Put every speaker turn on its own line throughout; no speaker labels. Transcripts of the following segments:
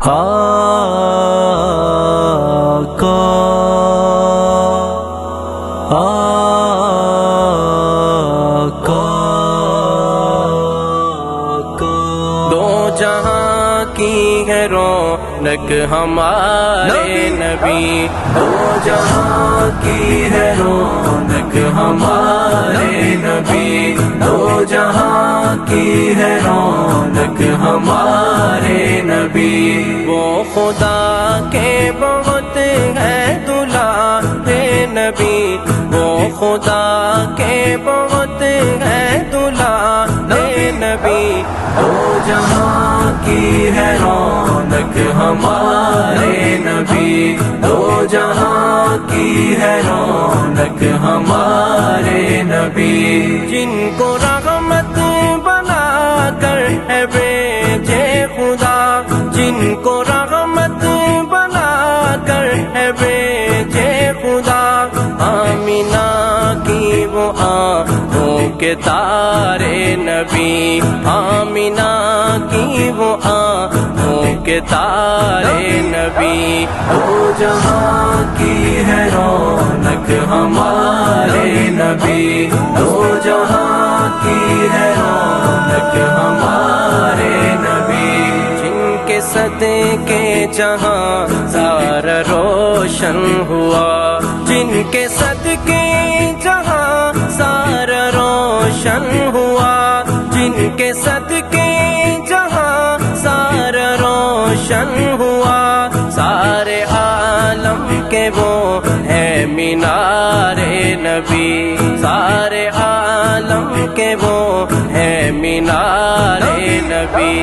آقا
دو جہاں کی ہے رونق ہمارے نبی،
دو جہاں کی ہے رونق ہمارے نبی، دو جہاں کی ہے رونق ہمارے نبی۔
وہ خدا کے بہت ہے دلارے نبی، وہ خدا کے بہت ہے دلارے نبی۔
دو جہاں کی ہے رونق ہمارے نبی، دو جہاں کی ہے رونق ہمارے نبی۔
جن کو رحمت بنا کر ہے بھیجے خدا، جن کو رحمت بنا کر ہے بھیجے خدا، آمینہ کی وہ آنکھوں کے تارے نبی، آمینہ کی وہ آنکھوں کے تارے نبی۔
دو جہاں کی ہے رونق ہمارے نبی، دو جہاں کی ہے رونق ہمارے نبی۔
جن کے صدقے جہاں سارا روشن ہوا، جن کے صدقے جہاں سارا روشن ہوا، جن کے صدقے جہاں سارا روشن ہوا، سارے عالم کے وہ ہے مینار نبی، سارے عالم کے وہ ہے مینار نبی۔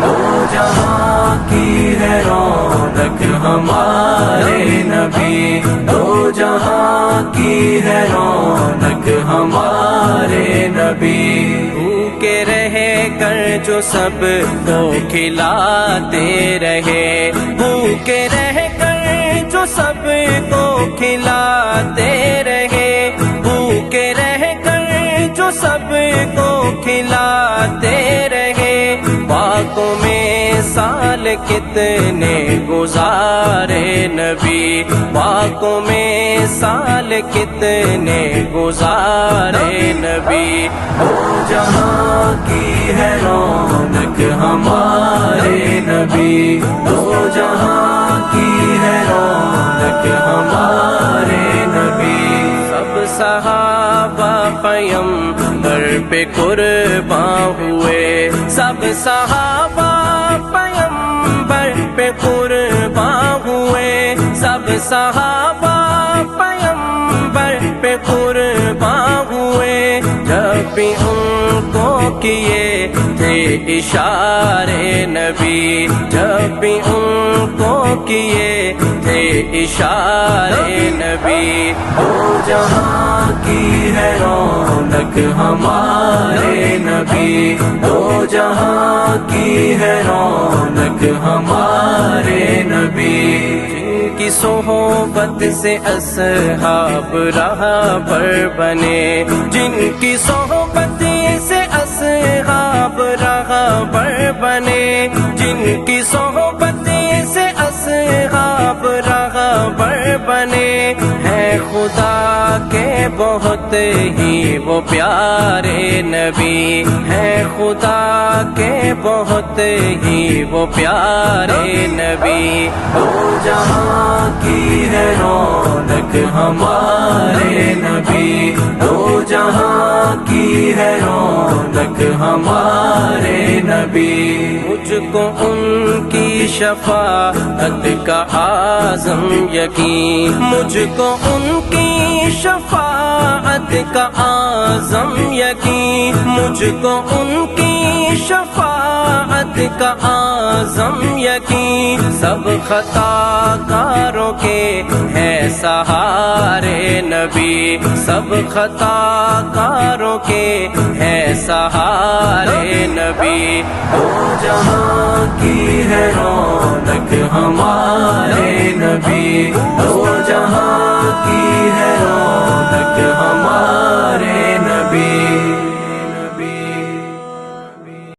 دو جہاں کی ہے رونق ہمارے نبی، دو جہاں کی ہے رونق ہمارے نبی۔
بھوکے رہے کر جو سب کو کھلاتے رہے، بھوکے رہ کر جو سب کو کھلاتے رہے، بھوکے رہ کر جو سب کو کھلاتے رہے، پاکوں میں سال کتنے گزارے نبی، پاکوں میں سال کتنے گزارے نبی۔
دو جہاں کی ہے رونق ہمارے نبی، دو جہاں کی ہے رونق ہمارے نبی۔
سب صحابہ پیمبر پہ قرباں ہوئے، سب صحابہ پیمبر پہ قرباں ہوئے، سب صحابہ پیمبر پہ قرباں ہوئے، جب بھی ان کو کیے تھے اشارے نبی، جب بھی ان کو کیے تھے اشارے نبی۔
دو جہاں کی ہے رونق ہمارے نبی، دو جہاں کی ہے رونق ہمارے نبی۔
جن کی صحبت سے اصحاب راہبر بنے، جن کی صحبت سے اصحاب راہبر بنے، جن کی صحبت سے اصحاب راہبر بنے، ہے خدا کے بہت ہی وہ پیارے نبی، ہے خدا کے بہت ہی وہ پیارے نبی۔
دو جہاں کی ہے رونق ہمارے نبی، دو جہاں کی ہے رونق ہمارے نبی۔
مجھ کو ان کی شفاعت کا اعظم یقین، مجھ کو ان کی شفاعت کا اعظم یقین، مجھ کو ان کی شفاعت کا اعظم یقین۔ سب خطا کاروں کے ہے سہارے نبی، سب خطا کاروں کے ہے سہارے نبی۔
دو جہاں کی ہے رونق ہمارے نبی، دو جہاں کی ہے رونق ہمارے